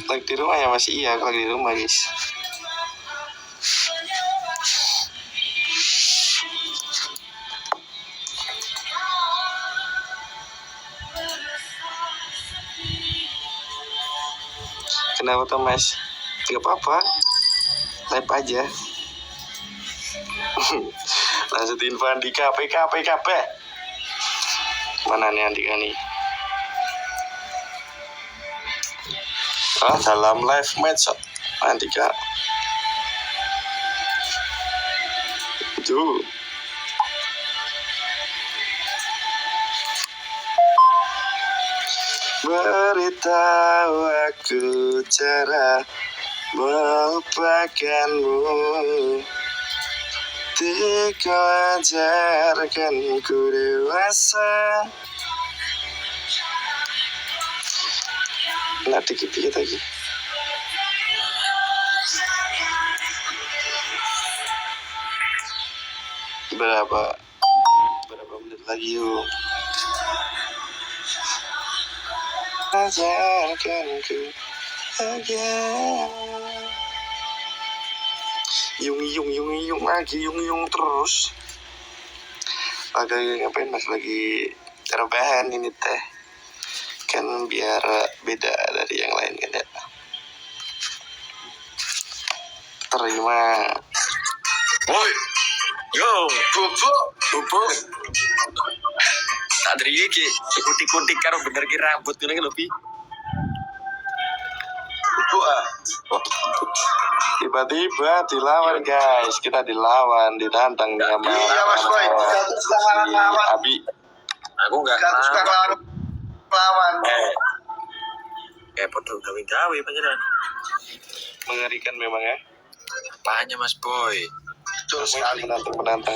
Lagi di rumah ya masih iya, aku lagi di rumah guys. Kenapa tuh mas? Gak apa-apa, live aja. Lanjut info Andika, PK. Mana nih Andika nih? Dalam live match Andika. Tuh. Beritahu aku cara melupakanmu. Kau ajarkan ku dewasa. Nah, dikit-dikit lagi. Berapa menit lagi yuk? Ajarkan ku agar yung lagi yung terus. Lagi ngapain mas? Lagi rebahan ini teh. Kan biar beda dari yang lain kan ya. Terima. Woi, yo, bubu. Tak dari iki, ikuti karo bener ki rambut ngene lho, Bi. Bubu Tiba-tiba dilawan guys, kita dilawan, ditantang nih sama iya mas boy, lawan Abi. Aku enggak suka lawan. Podo gawe-gawe panjenengan. Mengerikan memang ya. Apanya Mas Boy? Betul sekali. Menantang.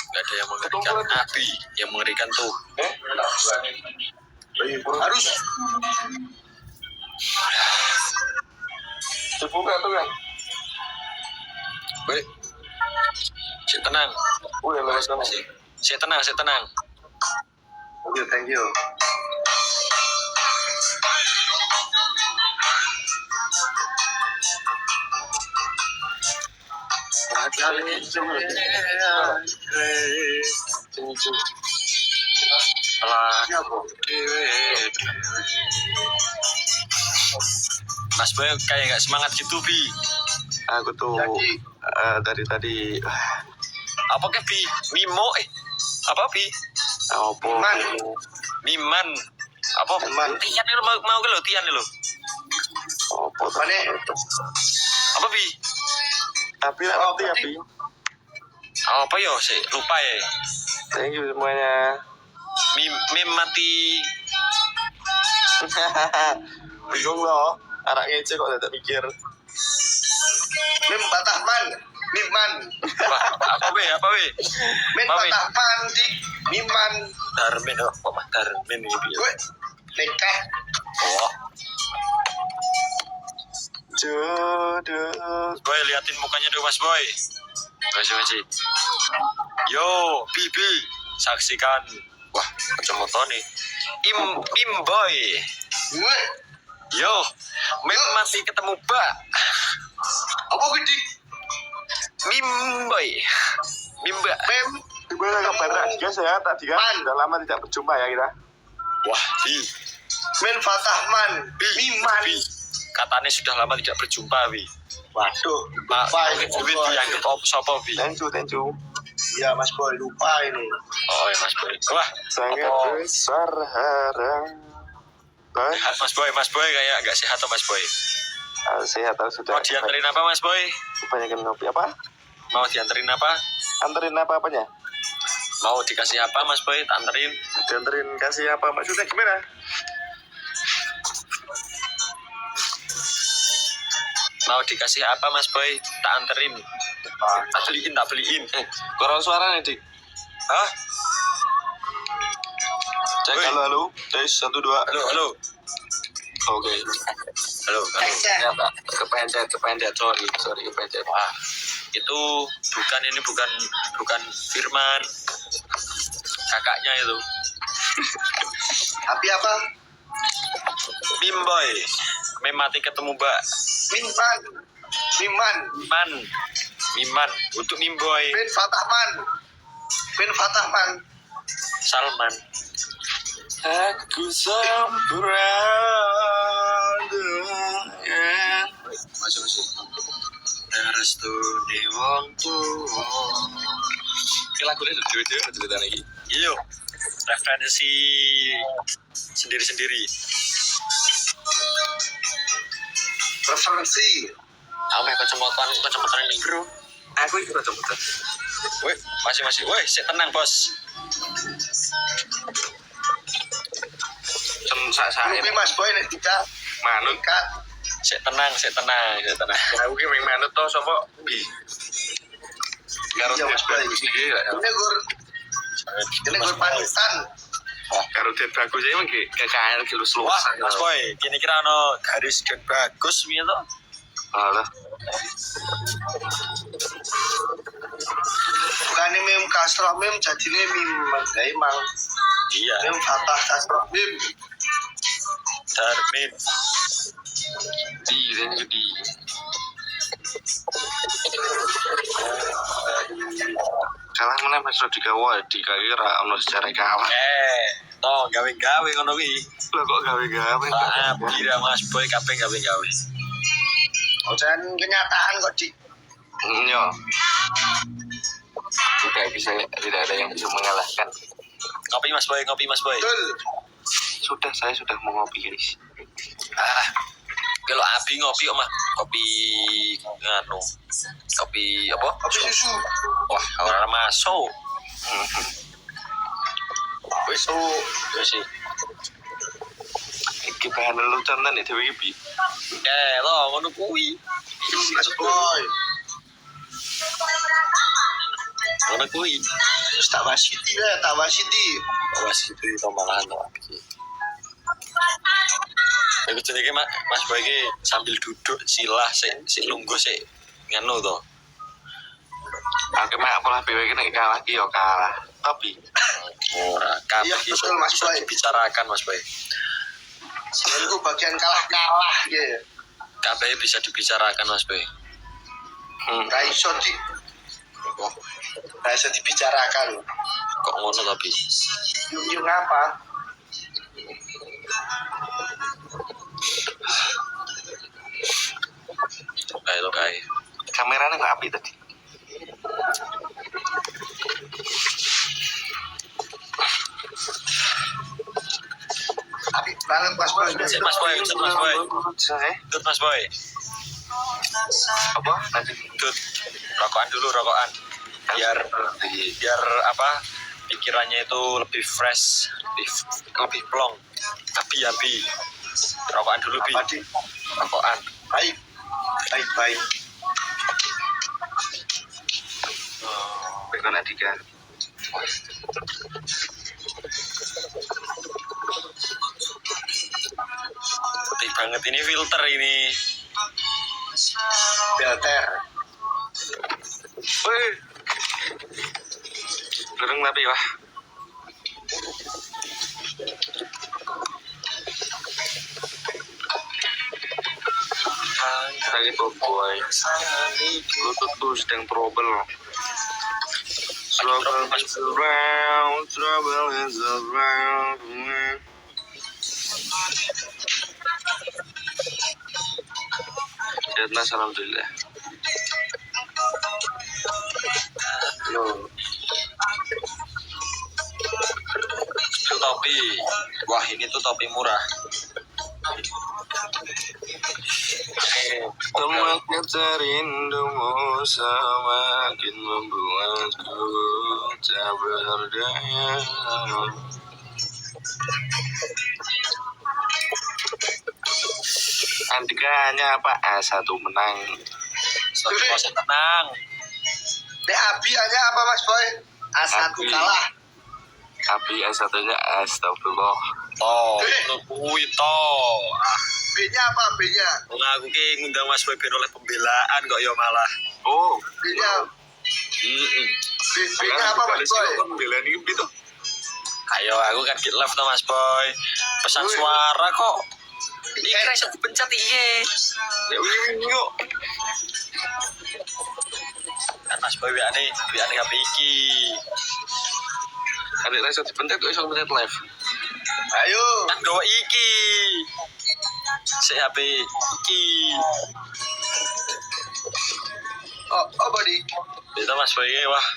Gak ada yang mengerikan. Abi yang mengerikan tuh. Harus Dibuka tuh kan. Boy, si tenang. Udah lepas sama. Si tenang. Thank you. Mas Boy kayak gak semangat gitu, Bi. Aku tuh dari tadi Apa ke Bi? Mimo apa Bi? apa? Miman. Apa? Tian lu mau ke lo, Tian lu. Apa tadi? Apa Bi? Tapi ngerti ya Bi. Apa yo sih? Lupa ya. Thank you semuanya. Mim mati. Bingung loh. Anak ngece kok tidak mikir. Mim Batahman, Miman. Apa be? Mim Batahman di Miman. Darmin apa mah Darmin ini Bi. Nekah. Oh. Jodoh. Boy liatin mukanya dulu Mas Boy. Masih. Yo, Bibi, saksikan. Wah, macam motor nih. Im Boy. Yo, Mim masih ketemu Mbak. Apa gede? Mimboy. Mimba. Mem. Gimana kabar juga sehat tadi kan? Sudah lama tidak berjumpa ya kita. Wah, Bi. Mim Fatahman. Miman. Bi. Katanya sudah lama tidak berjumpa, Bi. Waduh, Pak, lupa ini. Bi dianggap sopo, Bi. Thank you. Ya Mas Boy, lupa ini. Oh, ya Mas Boy. Wah, Sangat besar harapan. Mas Boy kayak nggak sehat tuh Mas Boy. Sehat atau sudah? Mau dianterin apa Mas Boy? Kebanyakan ngopi apa? Mau dianterin apa? Anterin apa-apanya? Mau dikasih apa Mas Boy? Anterin. Dianterin kasih apa? Maksudnya gimana? Mau dikasih apa Mas Boy? Tak anterin. Tak beliin. Kurang suara nih Dik. Hah? Cek halo. Tes 1 2. Halo. Oke. Halo. Ya Pak. Kepencet. Sorry kepencet. Wah, itu bukan Firman. Kakaknya itu. Tapi apa? Mimboy. Mem mati ketemu Mbak. Miman. Miman. Man. Miman untuk Mimboy. Bin Fatahman. Bin Fatahman. Salman. Aku samperan. Masuk. Restu ni wong tuwa. Ini lagunya dua-dua cerita lagi. Iyo. Referensi sendiri-sendiri. Referensi. Aku kayak kacamata ini bro. Aku itu kacamata. Woi, masih. Woi, sik tenang bos. Saya Tapi Mas Boy nek tidak manut. ikat. Sik tenang. Aku ki meng manut to sapa bi. Karo Iya, Mas Boy. iki Ini gur panutan. karo dia bagus ya emang KKL ki lu Wah, luas. Mas Boy, kini kira ono garis dan bagus piye to? Alah. Bukannya mem kasroh mem jadinya mim emang Iya, mem fatah kasroh mem. Darmin. Di dan gede. Kalah mana Mas Rodika Wadi kira ono secara kalah. Gawe ngono kuwi. Lah kok gawe-gawe. Maaf, kira Mas Boy kabeh gawe. Dan kenyataan kok di Yo. Tidak ada yang bisa mengalahkan. Ngopi Mas Boy. betul. Saya sudah mau ngopi guys. Kalau Abi ngopi mah kopi nganu. Kopi apa? Kopi susu. Wah, ora masuk. Wis sih. Iki bahan lelucon nih dewe iki. Lo ngono kuwi. Mas Boy. Ngono kuwi. Tawasiti lah, Tawasiti. Awas itu tombangan to. Iku jenenge Mas Boy iki sambil duduk silah sik lungguh sik nganu to. Aku mah pola PW iki nek kalah ki yo kalah. Tapi Ora kabeh Iya, iso betul, Mas Boy. dibicarakan Mas Boy. Itu bagian kalah ya. Kabeh bisa dibicarakan Mas Boy. Ra iso di Ra iso dibicarakan. Kok ngono tapi? Yung apa? Kayak kameranya nggak api tadi. Api banget Mas Boy. Sik, Mas Boy. Tut Mas Boy. Apa? Nanti Tut. Rokokan dulu. Biar apa? Pikirannya itu lebih fresh, lebih plong. Abi. Rokokan dulu bi. Apa di? Rokokan. Baik. Bekon Adika. Putih banget ini filter ini. Filter. Woi. Gereng tapi wah. Lagi boy. Lutut tuh sedang trouble. Trouble is around. Lihat mas, alhamdulillah. Itu topi. Wah, ini tuh topi murah. Semakin terindumu semakin membuatku tak berdaya. Andikanya apa? A1 menang. Masih tenang. Abi aja apa Mas Boy? A1 Abi. kalah. Tapi A1-nya astagfirullah. Kuwi to. B-nya apa B-nya? Ngaku ki ngundang Mas Boy ben oleh pembelaan kok ya malah. Oh, B-nya B-nya apa Mas Boy? Pembelaan ini gitu. Ayo aku kan di love to Mas Boy. Pesan suara kok. Iki ra iso dipencet iki. Nek wingi kok. Kan Mas Boy wiane HP iki. Kan nek iso dipencet kok iso pencet live. Ayo. Kan gowo iki. Si HP iki. Oh body. Kita Mas Boy wah.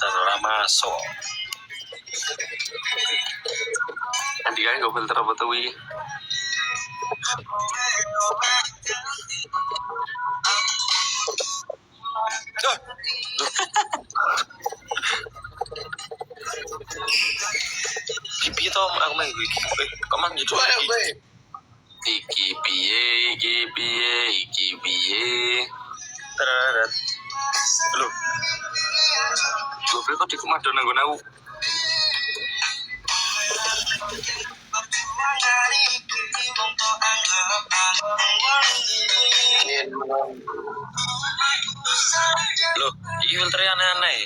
Sarora masuk. Nanti kan gue filter apa tuh wi? Oh. Pipi to aku main gue. Kok man gitu Ayo lagi. gue. Iki piye. Teret. Lu. Gue pilih kok di kumado nanggon aku. Loh, iki filternya aneh-aneh.